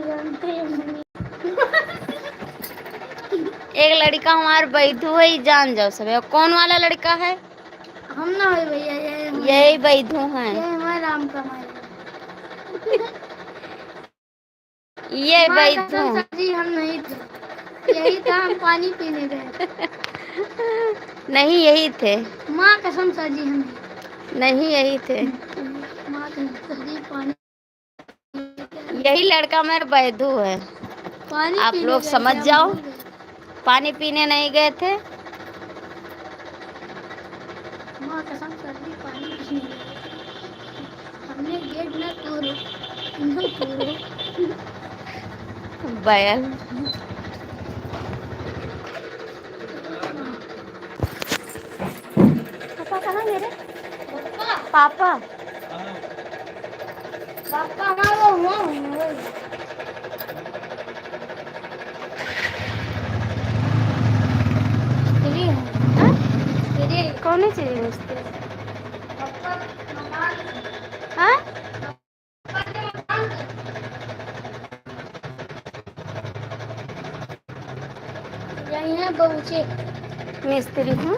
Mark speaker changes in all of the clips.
Speaker 1: जानते हैं।
Speaker 2: एक लड़का हमारा बैठू है, जान जाओ सब। कौन वाला लड़का है?
Speaker 1: हम ना हो भैया,
Speaker 2: यही बैठू हैं।
Speaker 1: ये हमारे राम कमाल।
Speaker 2: ये बैठू
Speaker 1: जी हम नहीं थे, यही था, हम पानी पीने गए।
Speaker 2: नहीं यही थे।
Speaker 1: माँ कसम सर जी हम
Speaker 2: नहीं यही थे।
Speaker 1: माँ कसम सर जी पानी,
Speaker 2: यही लड़का मेरा बैधू है।
Speaker 1: पानी
Speaker 2: आप लोग समझ जाओ, पानी पीने नहीं गए थे।
Speaker 1: माँ कसम सर जी पानी पीने गए थे। हमने गेट न तोड़ो, न तोड़ो।
Speaker 2: बैल पापा कहाँ गए रे? पापा
Speaker 1: पापा हमारा हुआ
Speaker 2: कौन चीज बेचते? हाँ?
Speaker 1: यही है बहुचे
Speaker 2: मिस्त्री हूँ।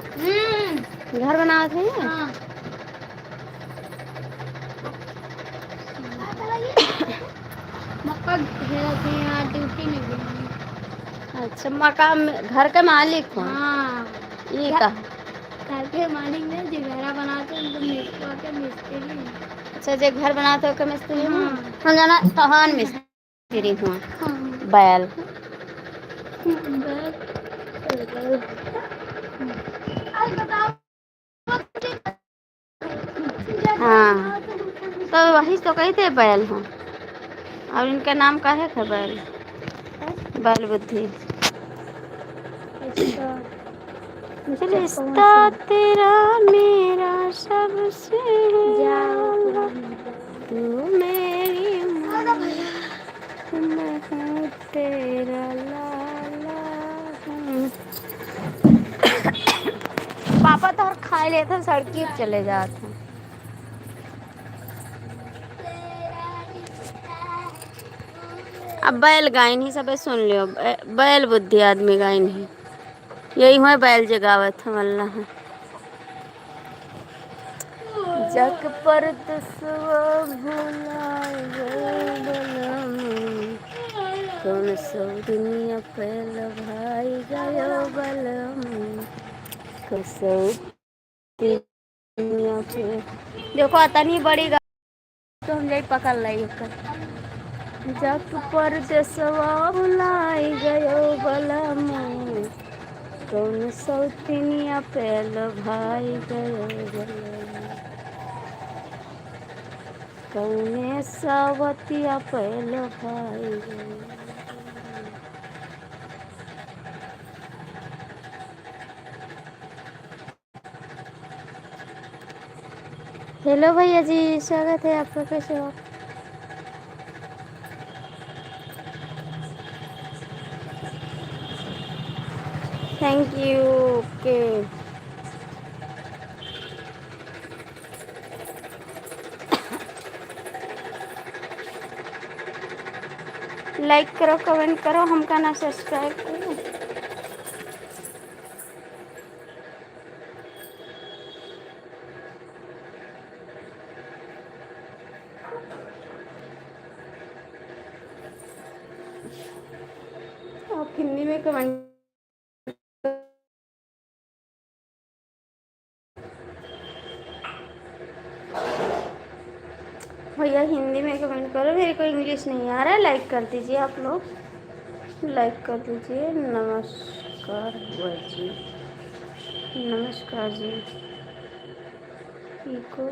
Speaker 2: घर बनावत है।
Speaker 1: हाँ। मक्का घेरते हैं यहाँ ड्यूटी में भी।
Speaker 2: अच्छा, मकान घर के मालिक हो?
Speaker 1: हाँ।
Speaker 2: ये का
Speaker 1: घर के मालिक ने जो घर बनाते हैं उनको मिस्त्री हैं।
Speaker 2: अच्छा, जो घर बनाते हो के मिस्त्री हूँ।
Speaker 1: हाँ।
Speaker 2: हम जाना तहान मिस्त्री हूँ।
Speaker 1: हाँ।
Speaker 2: बैल हाँ, तो वही तो कहते बैल हूँ। और इनका नाम का है बैल, बैल बुद्धि। रिश्ता तेरा मेरा सबसे तू मेरी मैं हूँ तेरा लाला। पापा तो हर खाए लेते सड़की चले जाते। अब बैल गायन ही सब सुन लियो। बैल बुद्धि आदमी गायन ही यही हुआ। बैल जगावत हम अल्लाह जग पर दसवा भुलाए कौन सौ दुनिया पहल भाई गयो बलम कसौ दुनिया पे। देखो तनी बड़ी तो हम यही पकड़ ली। जग पर दसवा भुलाए गयो बलम कौन सौ दुनिया पहल भाई गयो बलम कौने सावतिया पहल भाई गयो। हेलो भैया जी, स्वागत है आपका। कैसे हो? Thank you. ओके, लाइक करो, कमेंट करो, हमका ना सब्सक्राइब करो। आप हिंदी में कमेंट भैया, हिंदी में कमेंट करो। मेरे को इंग्लिश नहीं आ रहा है। लाइक कर दीजिए आप लोग, लाइक कर दीजिए। नमस्कार जी, नमस्कार जी। इको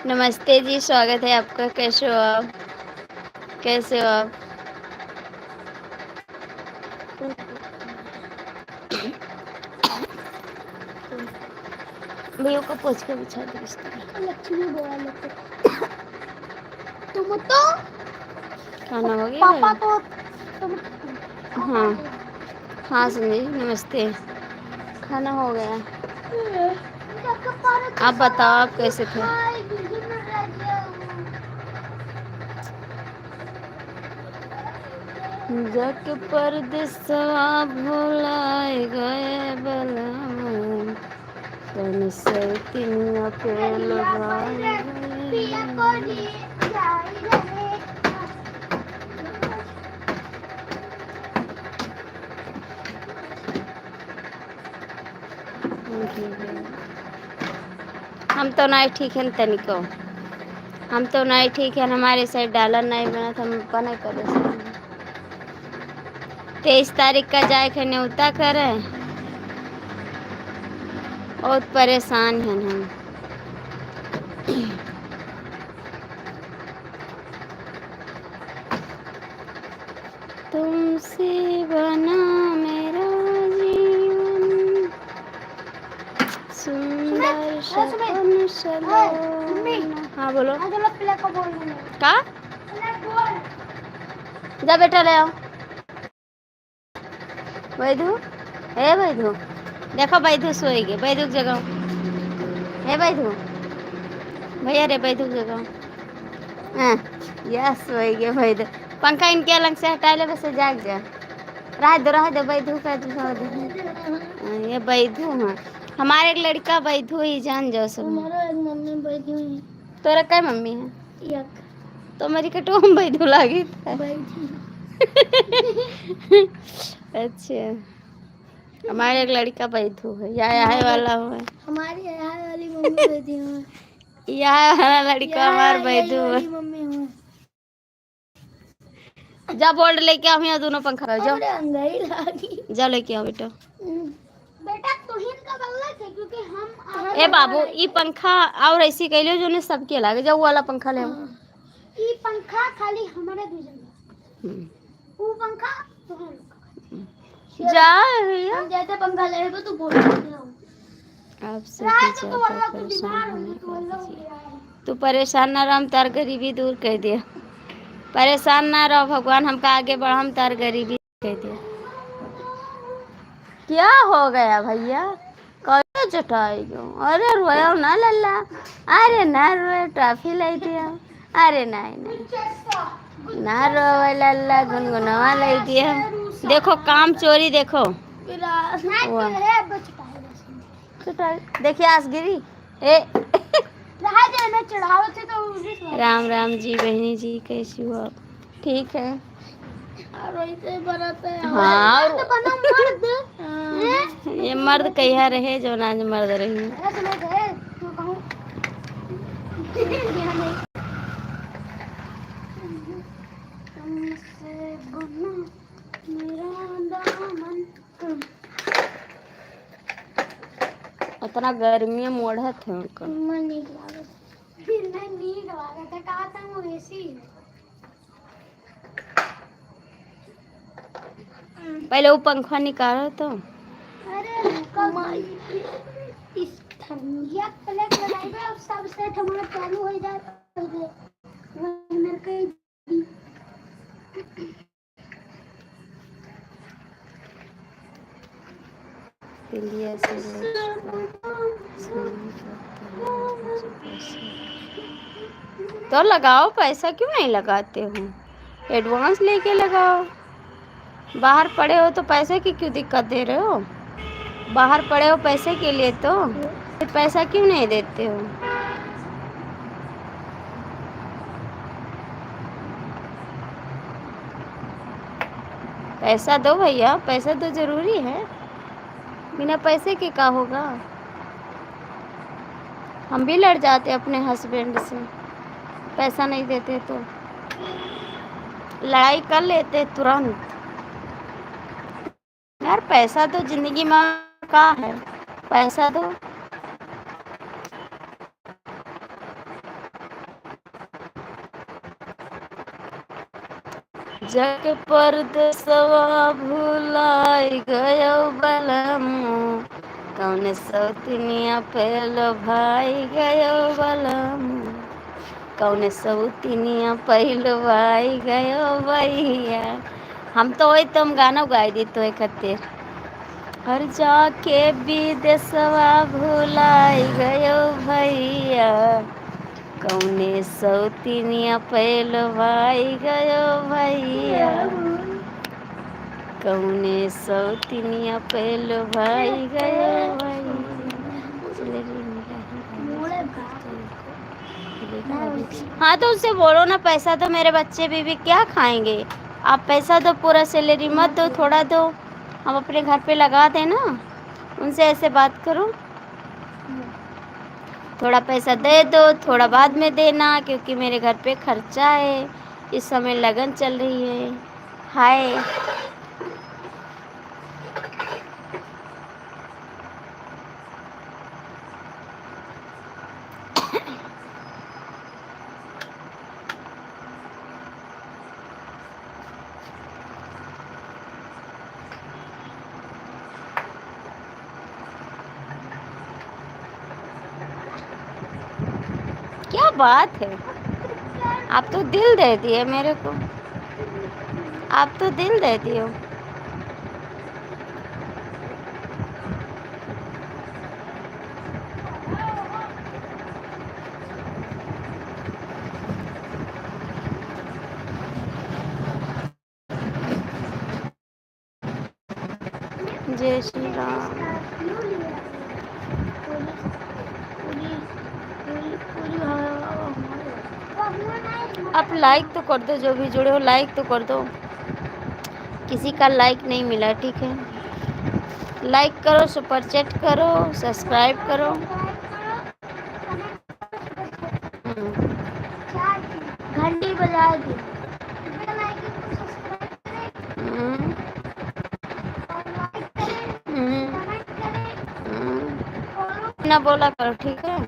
Speaker 2: नमस्ते जी, स्वागत है आपका। कैसे हो आप? कैसे हो आप? भैया को पूछ के बिछा दो बिस्तर।
Speaker 1: लक्ष्मी बोला लेते तुम तो
Speaker 2: खाना हो गया
Speaker 1: पापा
Speaker 2: है?
Speaker 1: तो तुम
Speaker 2: हाँ हाँ संजय जी, नमस्ते। खाना हो गया। आप बताओ, आप कैसे थे? जग परदेसवा भुलाए गए बलम, तन सैतिनिया पे लगाए गए। हम तो नहीं ठीक है तनिको, हम तो नहीं ठीक है। हमारे साइड डॉलर नहीं बना था, हम नहीं करे। 23 तारीख का जाए के न्योता करें, बहुत परेशान हैं हम। तुमसे बना मेरा जीवन, सुंदर सपन सलोना। हाँ बोलो। का जा बेटा ले आओ। वैधु, ए वैधु, देखो वैधु सोएगी। वैधु की जगह, ए वैधु, भैया रे वैधु की जगह। हाँ यस सोएगी वैधु। पंखा इनके अलग से हटा ले, वैसे जाग जा। रह दो वैधु का जो ये वैधु है। हमारे एक लड़का वैधु ही, जान जाओ सब।
Speaker 1: हमारा एक मम्मी बैठी हुई
Speaker 2: तोरा क्या मम्मी है?
Speaker 1: है
Speaker 2: तो मेरी कटो वैधु लागी था। अच्छा, हमारे एक लड़का वैधु है, यहाँ वाला है।
Speaker 1: हमारी यहाँ वाली मम्मी बैठी हुई है।
Speaker 2: यहाँ वाला लड़का हमार वैधु है।
Speaker 1: मम्मी हुई
Speaker 2: जा बोल्ड लेके आओ, यहाँ दोनों पंखा लगाओ, जाओ
Speaker 1: अंदर लागी।
Speaker 2: जाओ लेके आओ बेटा।
Speaker 1: बेटा तुहिन का गलत है क्योंकि हम
Speaker 2: ए बाबू, ये पंखा और ऐसी कहलियो जो ने सबके लागे, जाओ वाला पंखा ले आओ।
Speaker 1: ये पंखा खाली हमारे दूसरे वो पंखा तो हम
Speaker 2: जा
Speaker 1: हम जैसे पंखा ले रहे तो बोल रहे
Speaker 2: आपसे ज्यादा परेशान तू परेशान ना रह, हम तार गरीबी दूर कर दिया। परेशान ना रहो भगवान, हमका आगे बढ़, हम तार गरीबी कह दिया। क्या हो गया भैया? कौन चटाई गयो? अरे रोयो ना लल्ला, अरे ना रोए, टॉफी लाई दिया। अरे नहीं ना रोए लल्ला, गुनगुनवा लाई दिया। देखो काम चोरी, देखो देखिए आसगिरी। ए राम राम जी बहनी जी, कैसी हो आप? ठीक है। हाँ ये मर्द कहिया रहे जो ना मर्द रही। उतना गर्मी में मोढ़त है उनका। पहले वो पंखा निकालो तो।
Speaker 1: अरे इस थर्मिया प्लेट लगाइबे और सब सेट हमारा चालू हो जाए पहले वरना कहीं
Speaker 2: तो लगाओ, पैसा क्यों नहीं लगाते हो? एडवांस लेके लगाओ। बाहर पड़े हो तो पैसे की क्यों दिक्कत दे रहे हो? बाहर पड़े हो पैसे के लिए, तो पैसा क्यों नहीं देते हो? पैसा दो भैया, पैसा तो जरूरी है, बिना पैसे के क्या होगा? हम भी लड़ जाते अपने हस्बैंड से, पैसा नहीं देते तो लड़ाई कर लेते तुरंत। यार पैसा तो जिंदगी में का है, पैसा दो। जग परदेसवा भुलाई गयो बलमु कौन सौतनिया पेल भाई गयो बलमु कौन सौतनिया पहिल भाई गयो भैया। हम तो वही तुम गाना गाई दी तो खातिर हर जाके विदेशवा भुलाई गयो भैया कौने सौतनिया पैल भाई गयो भैया कौने सौतनिया पैल भाई गयो भैया। हाँ तो उससे बोलो ना पैसा तो मेरे बच्चे भी क्या खाएंगे। आप पैसा तो पूरा सैलरी मत दो, थोड़ा दो, हम अपने घर पे लगा दें ना। उनसे ऐसे बात करो, थोड़ा पैसा दे दो, थोड़ा बाद में देना, क्योंकि मेरे घर पे खर्चा है, इस समय लगन चल रही है। हाय क्या बात है, आप तो दिल दे दिए मेरे को, आप तो दिल दे दिए। जय श्री राम। आप लाइक तो कर दो, जो भी जुड़े हो लाइक तो कर दो। किसी का लाइक नहीं मिला, ठीक है, लाइक करो, सुपर चैट करो, सब्सक्राइब करो। घंटी बजा दी। ना बोला करो, ठीक है।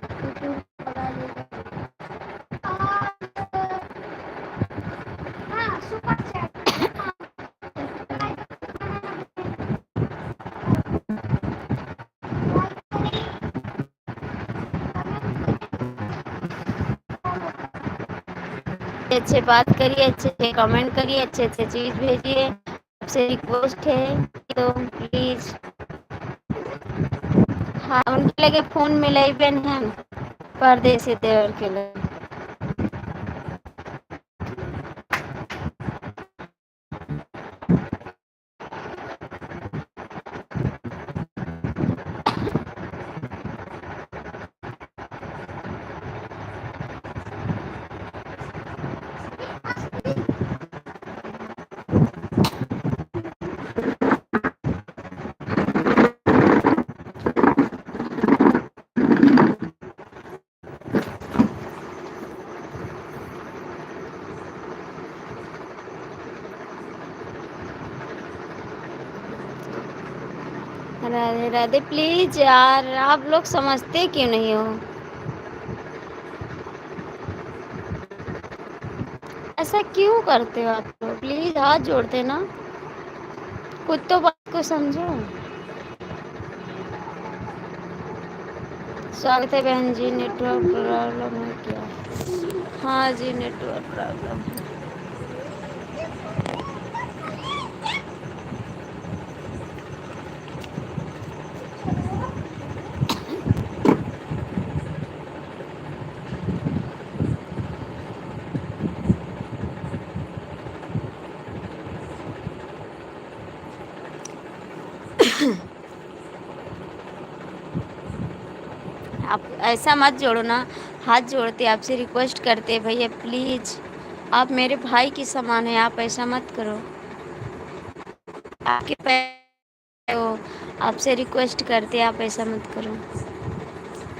Speaker 2: अच्छे बात करिए, अच्छे कमेंट करिए, अच्छे चीज भेजिए, आपसे रिक्वेस्ट है तो प्लीज। हाँ उनके लगे फोन मिलाई बहन है परदेसी देवर के लिए। राधे राधे। प्लीज यार आप लोग समझते क्यों नहीं हो, ऐसा क्यों करते हो आप लोग, प्लीज हाथ जोड़ते ना, खुद तो बात को समझो। स्वागत है बहन जी। नेटवर्क प्रॉब्लम है क्या? हाँ जी नेटवर्क प्रॉब्लम है। आप ऐसा मत जोड़ो ना, हाथ जोड़ते आपसे रिक्वेस्ट करते भैया प्लीज, आप मेरे भाई की समान है, आप ऐसा मत करो, आपके पैर हो, आपसे रिक्वेस्ट करते आप ऐसा मत करो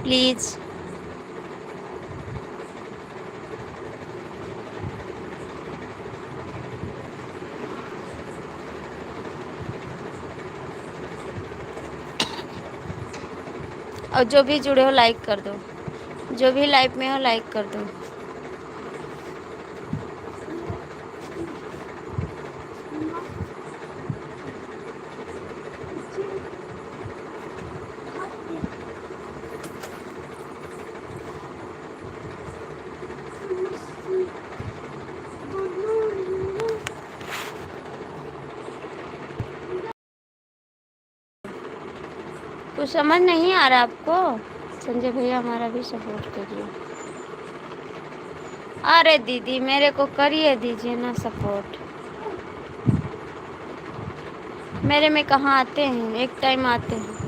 Speaker 2: प्लीज। और जो भी जुड़े हो लाइक कर दो, जो भी लाइव में हो लाइक कर दो। कुछ समझ नहीं आ रहा आपको? संजय भैया हमारा भी सपोर्ट करिए। अरे दीदी मेरे को करिए दीजिए ना सपोर्ट। मेरे में कहाँ आते हैं, एक टाइम आते हैं।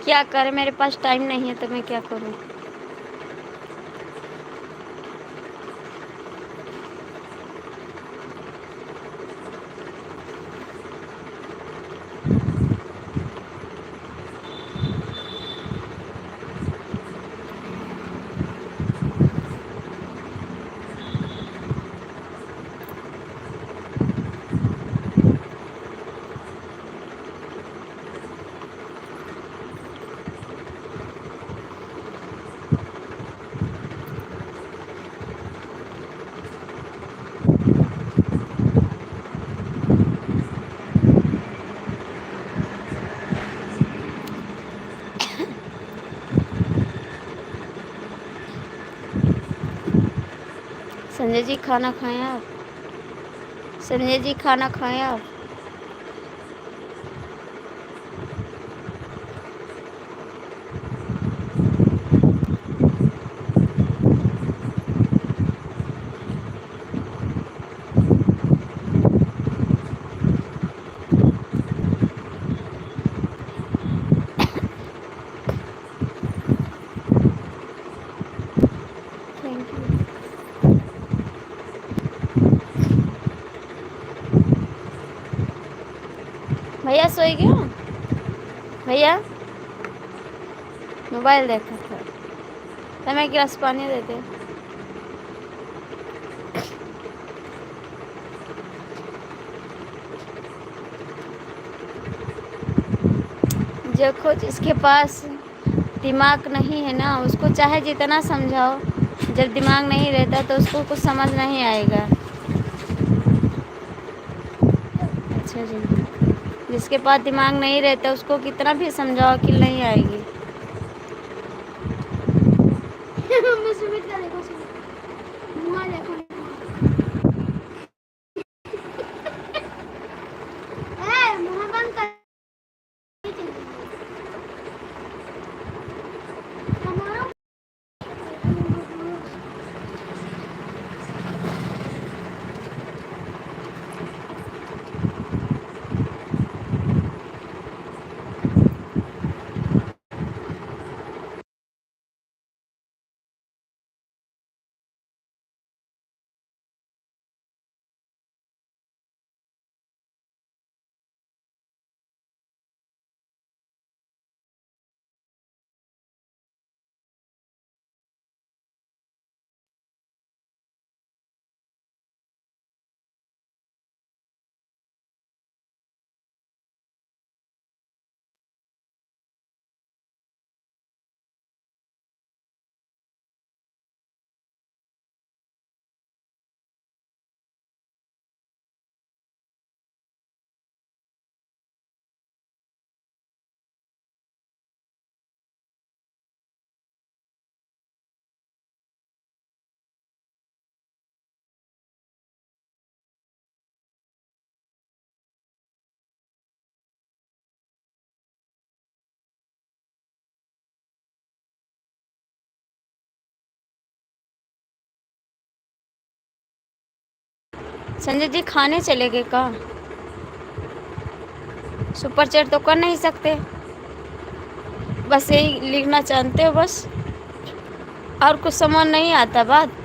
Speaker 2: क्या करें, मेरे पास टाइम नहीं है तो मैं क्या करूं। संजय जी खाना खाएं आप? संजय जी खाना खाएं आप? Thank you. भैया सोई गया? भैया मोबाइल देखा था, तो मैं गिलास पानी दे दे। देखो जिसके पास दिमाग नहीं है ना, उसको चाहे जितना समझाओ, जब दिमाग नहीं रहता तो उसको कुछ समझ नहीं आएगा। अच्छा जी, जिसके पास दिमाग नहीं रहता उसको कितना भी समझाओ अकिल नहीं आएगी।
Speaker 1: मैं सुमित का देखो, सुमित मुँह देखो। ए मुँह बंद कर। हमारा
Speaker 2: संजय जी खाने चले गए का? सुपर चैट तो कर नहीं सकते, बस यही लिखना जानते हो बस, और कुछ समझ नहीं आता बात।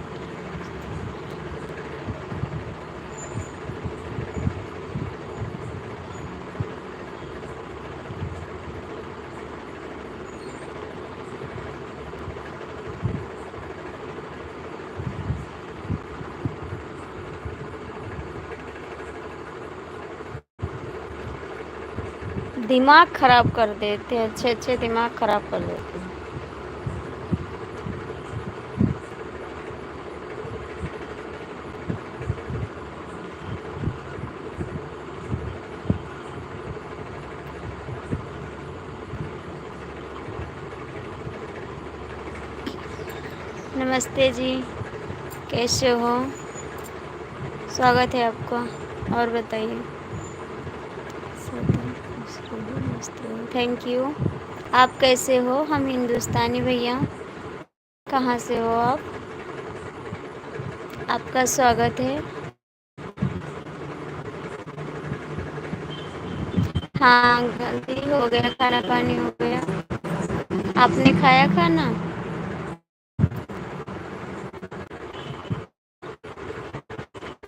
Speaker 2: दिमाग खराब कर देते हैं, अच्छे अच्छे दिमाग खराब कर देते हैं। नमस्ते जी, कैसे हो? स्वागत है आपका। और बताइए। Thank you. आप कैसे हो? हम हिंदुस्तानी भैया। कहाँ से हो आप? आपका स्वागत है। हाँ, जल्दी हो गया, खाना पानी हो गया। आपने खाया खाना?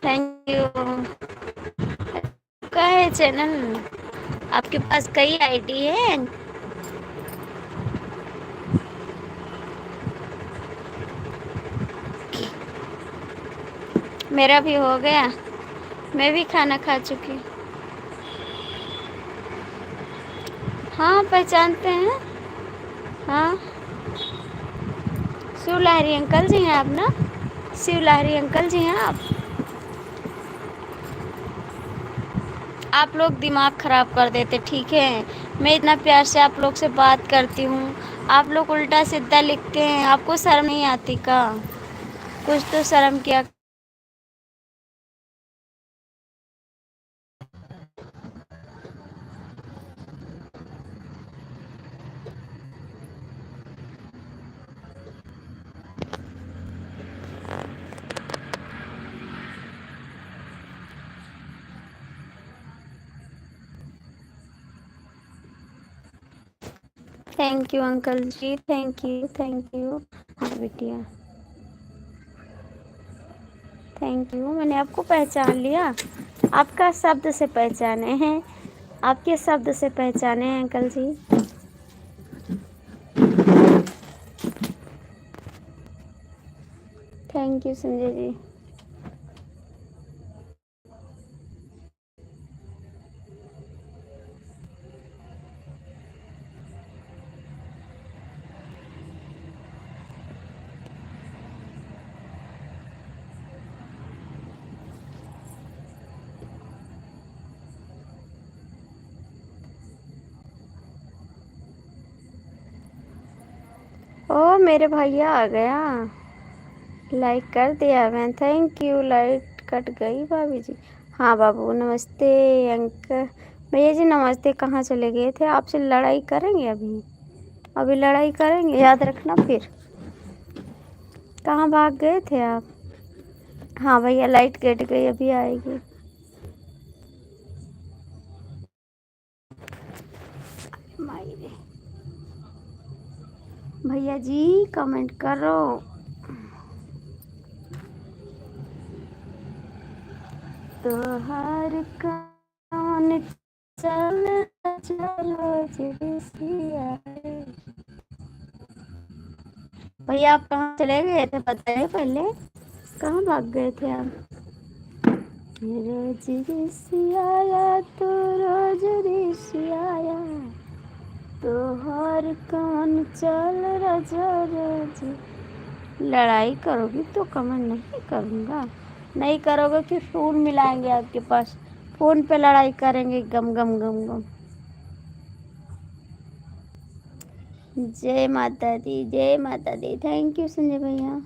Speaker 2: Thank you. का है चैनल? आपके पास कई आईडी है? मेरा भी हो गया। मैं भी खाना खा चुकी। हाँ, पहचानते हैं। हाँ, शिव लहरी अंकल जी हैं आप ना? शिव लहरी अंकल जी हैं आप? आप लोग दिमाग ख़राब कर देते, ठीक है? मैं इतना प्यार से आप लोग से बात करती हूँ, आप लोग उल्टा सीधा लिखते हैं। आपको शर्म नहीं आती का? कुछ तो शर्म किया। Thank you uncle ji, thank you, thank you. हाँ बिटिया, थैंक यू। मैंने आपको पहचान लिया। आपका शब्द से पहचाने हैं, आपके शब्द से पहचाने हैं uncle ji. Thank you Sanjay ji. ओ मेरे भैया आ गया, लाइक कर दिया मैं। Thank you. लाइट कट गई भाभी जी। हाँ बाबू, नमस्ते अंकल भैया जी, नमस्ते। कहाँ चले गए थे? आपसे लड़ाई करेंगे अभी? अभी लड़ाई करेंगे, याद रखना फिर। कहाँ भाग गए थे आप? हाँ भैया, लाइट कट गई, अभी आएगी। मायरे भैया जी, कमेंट करो। तो हर कौन चल चलो जिसिया। भैया आप कहाँ चले गए थे बताइए पहले, कहाँ भाग गए थे आप? रोज रिसियाया तो रोज रिसियाया, तो हर कौन चल रजा रोज। लड़ाई करोगी तो कमेंट नहीं करूँगा। नहीं करोगे फिर फ़ोन मिलाएंगे आपके पास, फ़ोन पे लड़ाई करेंगे। गम गम गम गम। जय माता दी, जय माता दी। थैंक यू संजय भैया।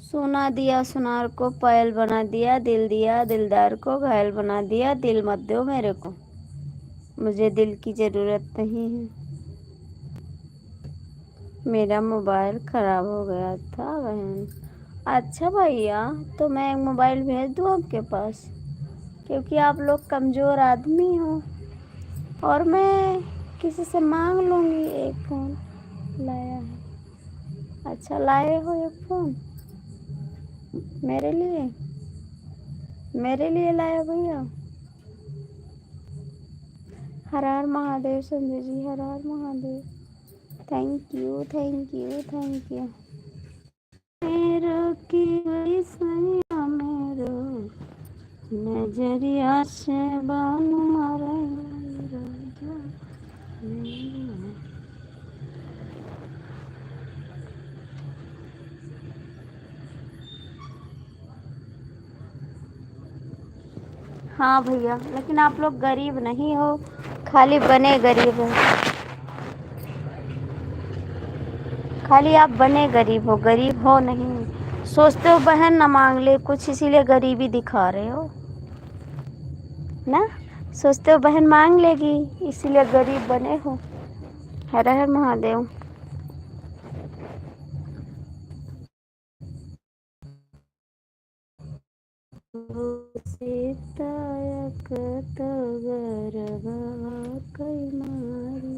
Speaker 2: सोना दिया सुनार को पायल बना दिया, दिल दिया दिलदार को घायल बना दिया। दिल मत दो मेरे को, मुझे दिल की ज़रूरत नहीं है। मेरा मोबाइल ख़राब हो गया था बहन। अच्छा भैया, तो मैं एक मोबाइल भेज दूँ आपके पास, क्योंकि आप लोग कमज़ोर आदमी हो, और मैं किसी से मांग लूँगी। एक फ़ोन लाया है। अच्छा, लाए हो एक फ़ोन मेरे लिए? मेरे लिए लाया भैया? Har Har Mahadev Sanjay ji, Har Har Mahadev. Thank you, thank you, thank you. मेरो की गई सैया मेरो, नजरिया से बान मारे राजा मेरा। हाँ भैया, लेकिन आप लोग गरीब नहीं हो, खाली बने गरीब हो। खाली आप बने गरीब हो नहीं। सोचते हो बहन ना मांग ले कुछ, इसीलिए गरीबी दिखा रहे हो ना। सोचते हो बहन मांग लेगी, इसीलिए गरीब बने हो। हर हर महादेव। सीतायक तो गरबा कई मारी,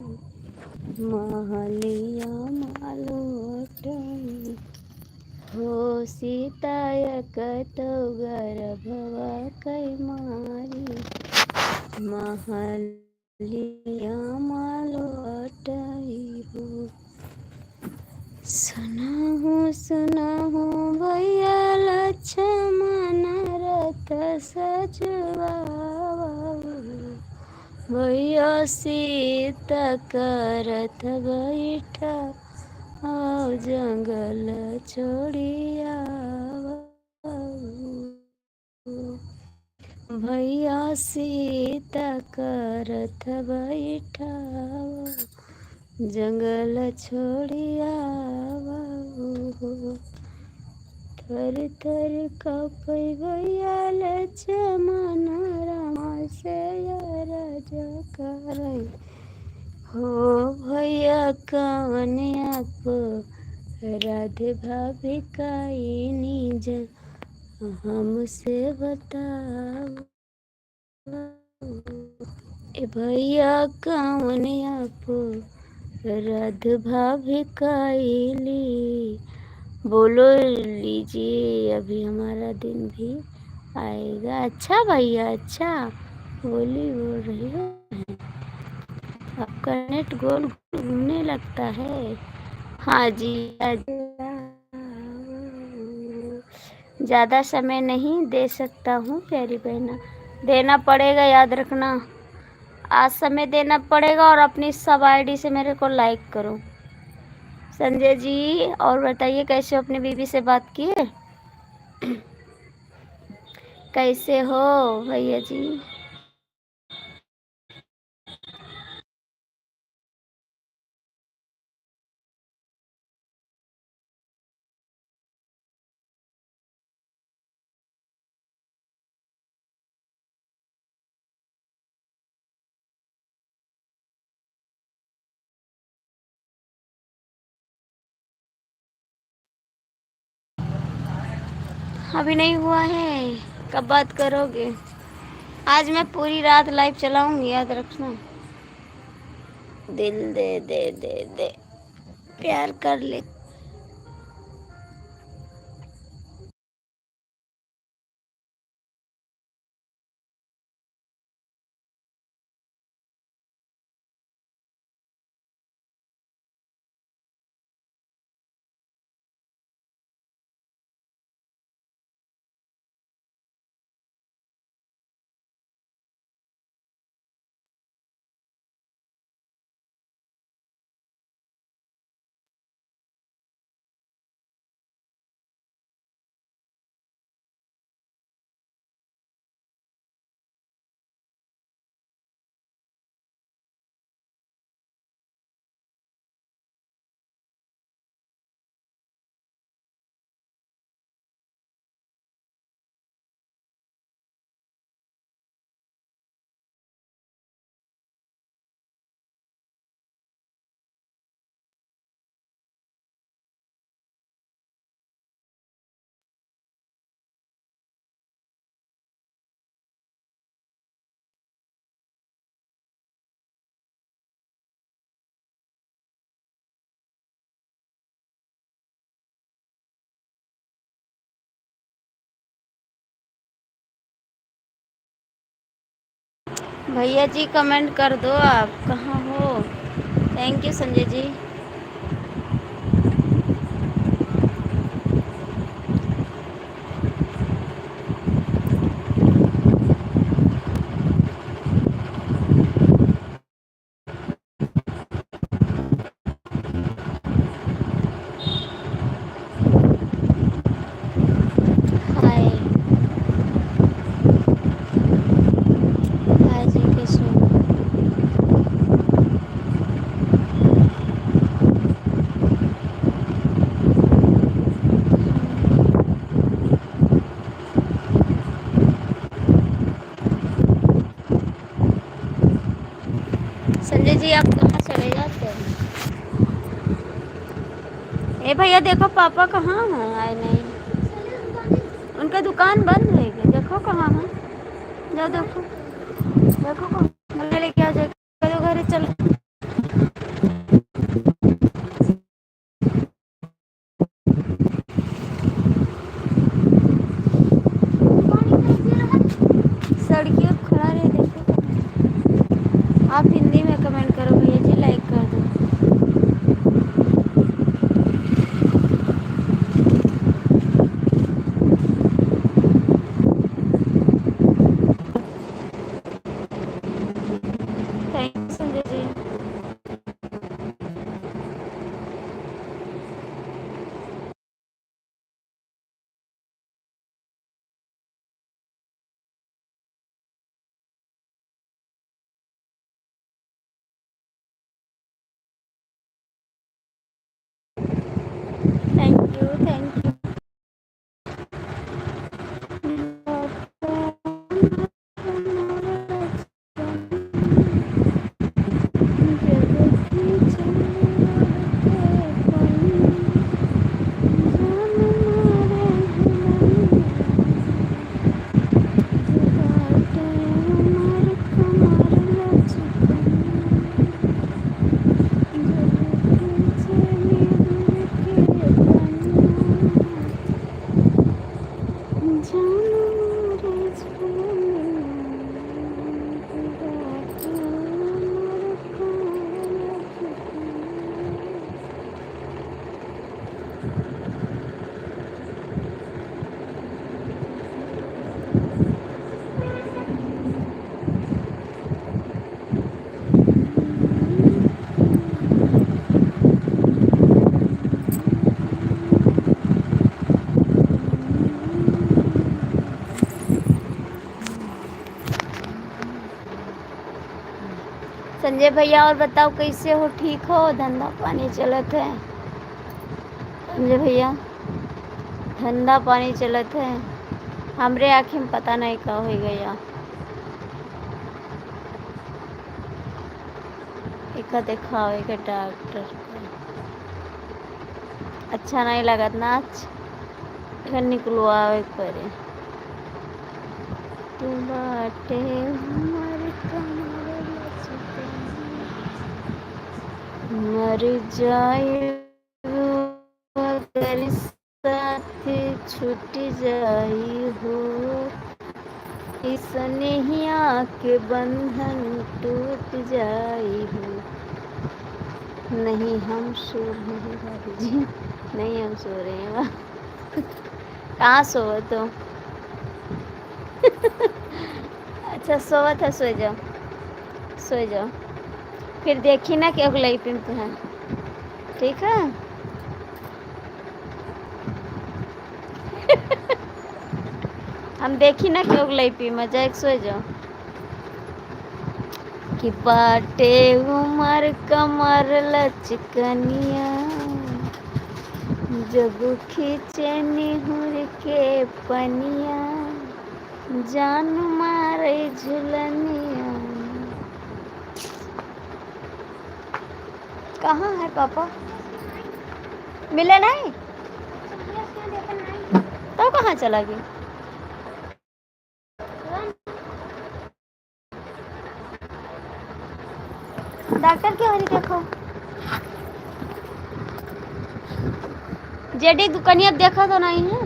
Speaker 2: महलिया मालो अटाई। हो सीतायक तो गरबा कई मारी, महलिया मालो अटाई हो। सुना हूँ भैया लक्ष्मण रथ सजवा, भैया सीता का रथ बैठा आओ जंगल छोड़िया, भैया सीता का रथ बैठा जंगल छोड़िया। थर थर कापै भैया लक्ष्मण रामा से राजा करे, हो भैया कवन आप राधे भाभी काई निज हमसे बताओ, ए भैया कवन आप राध भाभी काईली। बोलो लीजिए अभी हमारा दिन भी आएगा। अच्छा भैया अच्छा, बोली बोल रही हो। आपका नेट गोल घूमने लगता है। हाँ जी ज़्यादा समय नहीं दे सकता हूँ प्यारी बहना, देना पड़ेगा याद रखना। आज समय देना पड़ेगा और अपनी सब आईडी से मेरे को लाइक करो। संजय जी और बताइए कैसे हो, अपनी बीवी से बात किए? कैसे हो भैया जी? अभी नहीं हुआ है, कब बात करोगे? आज मैं पूरी रात लाइव चलाऊंगी, याद रखना। दिल दे दे दे दे, प्यार कर ले। भैया जी कमेंट कर दो, आप कहाँ हो? थैंक यू संजय जी। हाय हाय जी, कैसे हो? ले जाते हैं। ए भैया देखो पापा कहाँ हैं? आए नहीं, उनका दुकान बंद है क्या? देखो कहाँ है, जाओ देखो, देखो कहाँ, मुझे लेके आ जाएगा तो घर चल। सड़की और खड़ा रहे, देखो। आप हिंदी में कमेंट करो भैया जी, लाइक कर दो। Thank you Sanjay ji. Thank you, thank you. Sanjay भैया और बताओ कैसे हो? ठीक हो? धंधा पानी चलत है? संजय भैया धंधा पानी चलत है? हमरे आँखी में पता नहीं का हो गया। एक दिखावे के डॉक्टर को अच्छा नहीं लगत ना, अच्छा निकलवावे पड़े। तू बाटे हमारे कमरे मर जाए अगर साथ छूट जाई हो, इस नेहिया के बंधन टूट जाई हो। नहीं हम सो रहे हैं भाभी जी, नहीं हम सो रहे हैं। कहाँ सोओ तुम? अच्छा सोवा था, सो जाओ, सो जाओ, फिर देखी ना कि अगले दिन तो है। ठीक है हम देखी ना कि अगले पी मजा एक, सो जाओ। कि पाटे उमर कमर लचकनिया, जब खींचे निहुर के पनिया, जान मारे झुलनिया। कहाँ है पापा? मिले नहीं तो कहाँ चला गया? डॉक्टर क्यों नहीं देखो? जेडी दुकानिया देखा तो नहीं है?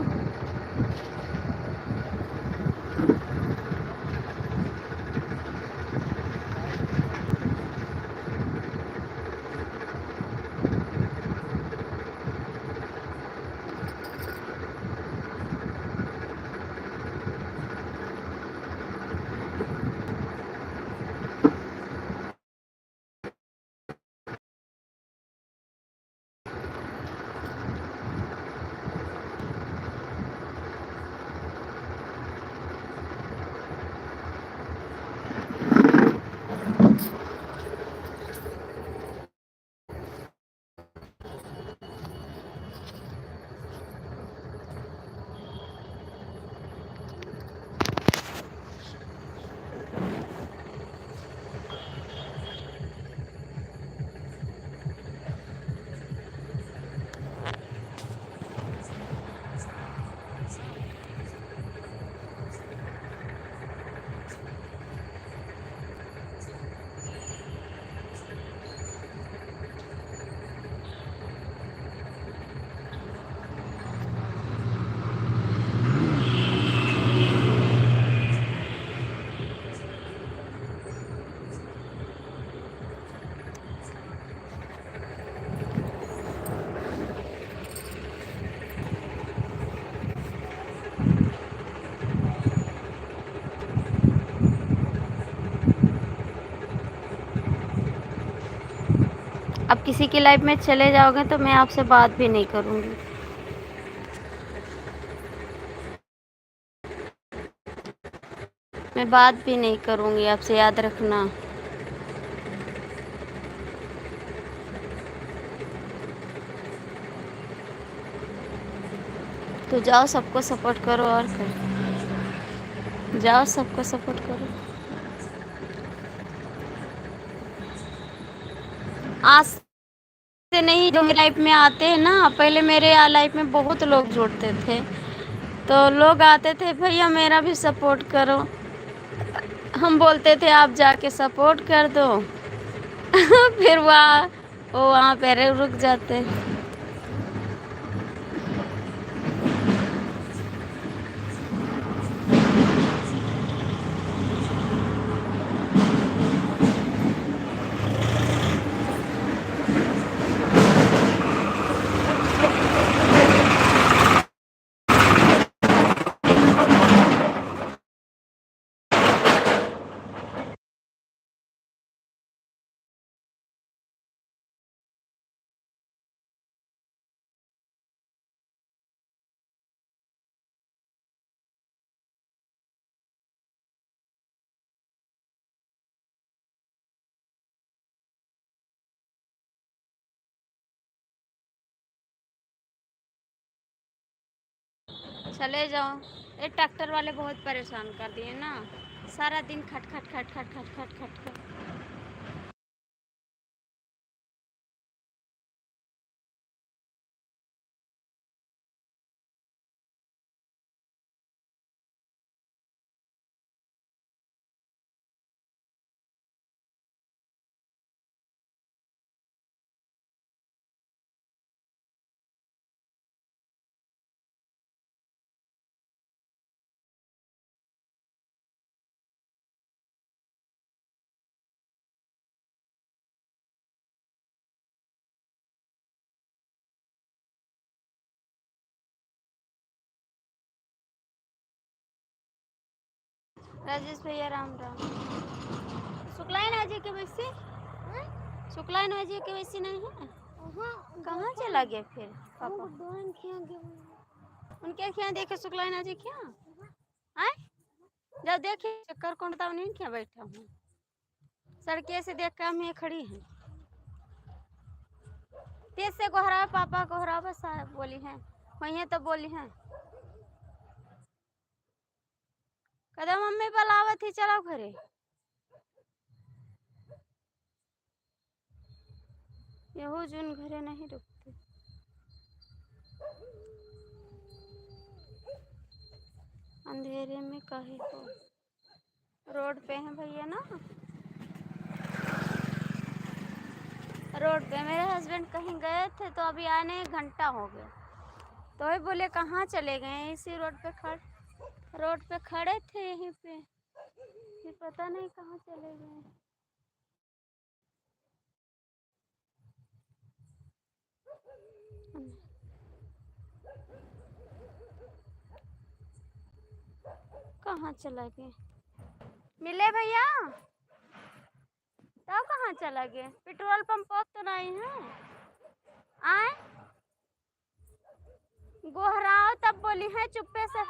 Speaker 2: अब किसी की लाइफ में चले जाओगे तो मैं आपसे बात भी नहीं करूँगी। मैं बात भी नहीं करूँगी आपसे, याद रखना। तो जाओ सबको सपोर्ट करो और कर जाओ सबको सपोर्ट करो। आज से नहीं, जो मेरी लाइफ में आते हैं ना, पहले मेरे लाइफ में बहुत लोग जुड़ते थे, तो लोग आते थे भैया मेरा भी सपोर्ट करो, हम बोलते थे आप जाके सपोर्ट कर दो। फिर वो वहाँ पे रुक जाते। चले जाओ। ये ट्रैक्टर वाले बहुत परेशान कर दिए ना, सारा दिन खट खट खट खट खट खट खट खट। राजेश भैया राम राम। शुक्लाइन अजय के वैसे शुक्लाइन अजय के वैसे नहीं है। कहाँ चला गया फिर पापा? उनके क्या देखे शुक्लाइन अजय क्या आए? जब देखे चक्कर कौन था उन्हें क्या बैठा हूँ, सड़के से देख कर हम ये खड़ी हैं। तेज से कोहरा पापा कोहरा बस बोली है वही तो बोली है कदम मम्मी बुलावत थी चलो घरे। यहो जुन घरे नहीं रुकते। अंधेरे में काहे को रोड पे हैं भैया ना, रोड पे मेरे हस्बैंड कहीं गए थे तो अभी आने 1 घंटा हो गया, तो ही बोले कहाँ चले गए, इसी रोड पे खड़े थे यहीं पे, फिर पता नहीं कहाँ चले गए। कहाँ चला गए मिले भैया, तब कहाँ चला गए? पेट्रोल पंप तो नहीं है आए गोहराओ तब बोली है चुप्पे से।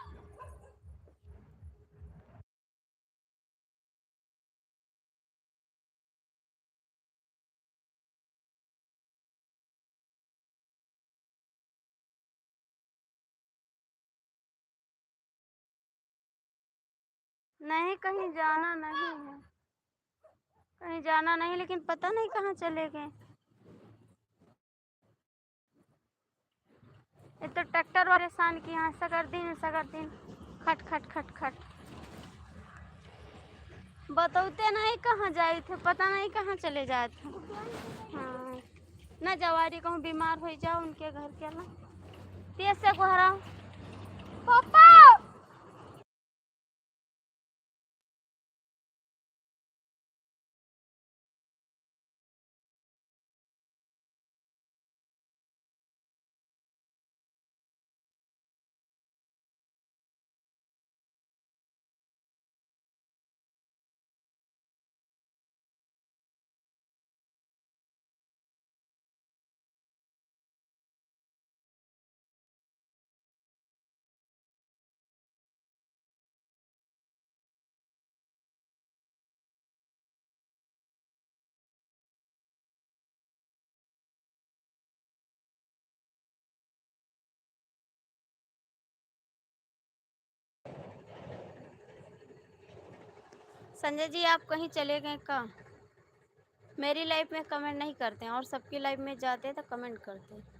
Speaker 2: नहीं कहीं जाना नहीं है, कहीं जाना नहीं, लेकिन पता नहीं कहाँ चले गए। ये तो ट्रैक्टर वाले सान की यहाँ सगर दिन खट खट खट खट बतौते नहीं कहाँ जाए थे, पता नहीं कहाँ चले जाए थे। हाँ ना जवारी कहूँ बीमार हो जाओ उनके घर के ना, तेज से कोहराओ पापा। संजय जी आप कहीं चले गए का? मेरी लाइफ में कमेंट नहीं करते हैं और सबकी लाइफ में जाते हैं तो कमेंट करते हैं।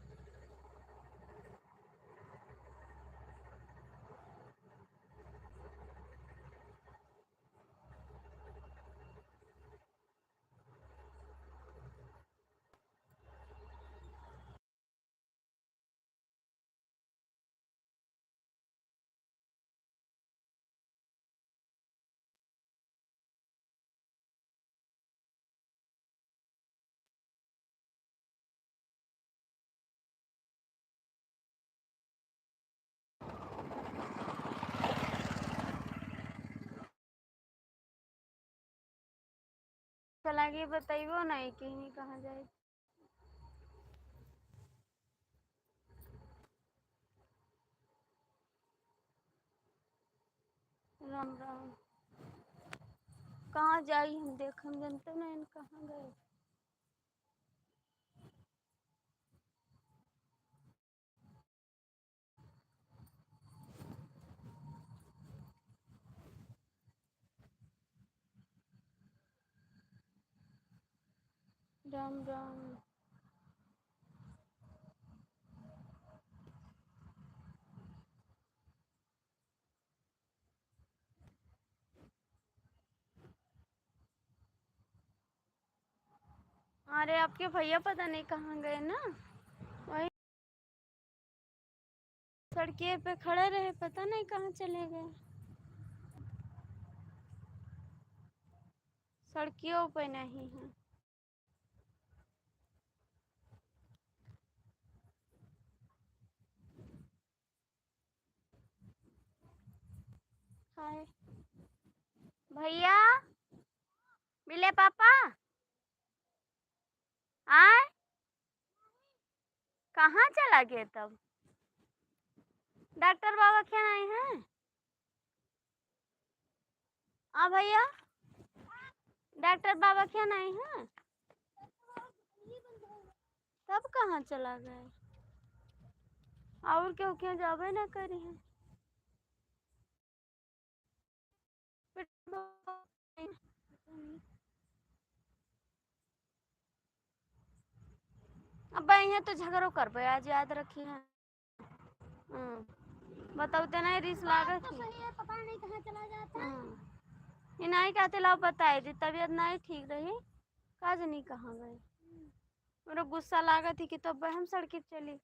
Speaker 2: चला गई बताइयो नहीं कहीं कहाँ जाए। राम राम कहाँ जाई हम देख हम जनते नहीं कहाँ गए। राम राम अरे आपके भैया पता नहीं कहाँ गए ना, वही सड़के पे खड़े रहे पता नहीं कहाँ चले गए। सड़कियों पे नहीं है। हाय भैया मिले पापा आए कहाँ चला गए तब। डॉक्टर बाबा क्या आए हैं? हाँ भैया डॉक्टर बाबा क्या नहीं हैं? तब कहाँ चला गए? और क्यों क्यों जाबे ना करी है। अब यहाँ तो झगड़ो कर पे आज याद रखी है। बताओ तो नहीं रिस लागत थी। पता नहीं कहाँ चला जाता। नहीं कहते लाओ बताए दी तबीयत नहीं ठीक रही काज नहीं कहाँ गए। मेरा गुस्सा लागत थी कि तब हम सड़क चली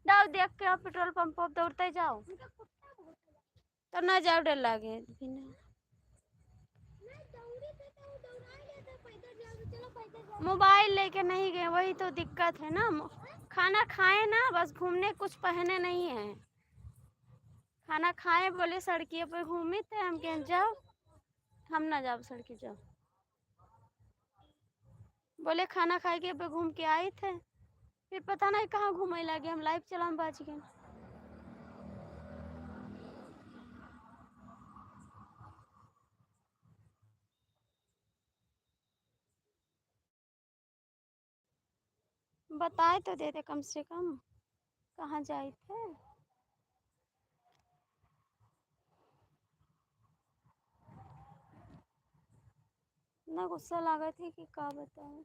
Speaker 2: जाओ देख के पेट्रोल पंप पर दौड़ते जाओ तो ना जाओ डर लागे बिना मोबाइल लेके नहीं गए वही तो दिक्कत है ना। खाना खाए ना बस घूमने कुछ पहने नहीं है। खाना खाए बोले सड़किए पे घूमे थे हम कह जाओ हम ना जाओ सड़की जाओ बोले खाना खाए के पे घूम के आए थे फिर पता नहीं कहाँ घूमे लगे हम लाइव चला बाज गए। बताए तो देते कम से कम कहाँ जाए थे। इतना गुस्सा लगा थी कि क्या बताएं।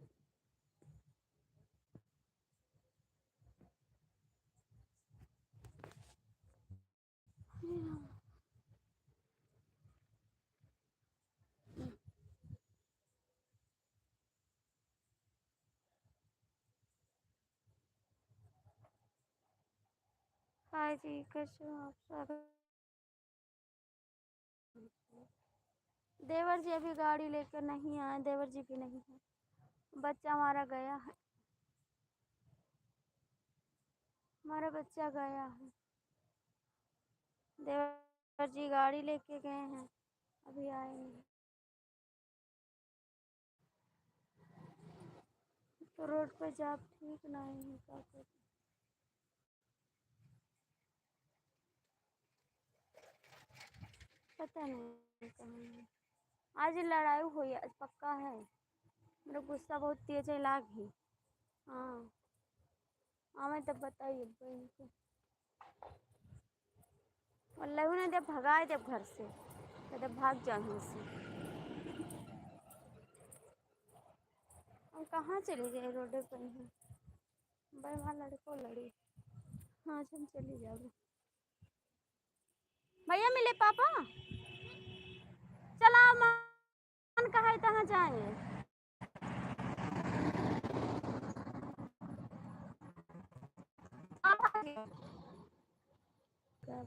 Speaker 2: हाय जी कैसे हो आप सब। देवर जी अभी गाड़ी लेकर नहीं आए देवर जी भी नहीं है। बच्चा हमारा गया है। हमारा बच्चा गया है। देवर जी गाड़ी लेके गए हैं अभी आए नहीं। तो रोड पे जाप ठीक नहीं है क्या करें। पता नहीं कहाँ है। आज लड़ाई हुई आज पक्का है। मेरा गुस्सा बहुत तेज है लाग ही। हाँ हमें तब बताइए बहन को वल्लभ ने जब भगाए जब घर से कहते भाग जाओ यहाँ से। हम कहाँ चले गए, रोडे पर ही भाई, वहाँ लड़को लड़ी। हाँ हम चली जाओ। भैया मिले पापा, चला मन कहा है तहाँ जाएंगे। क्या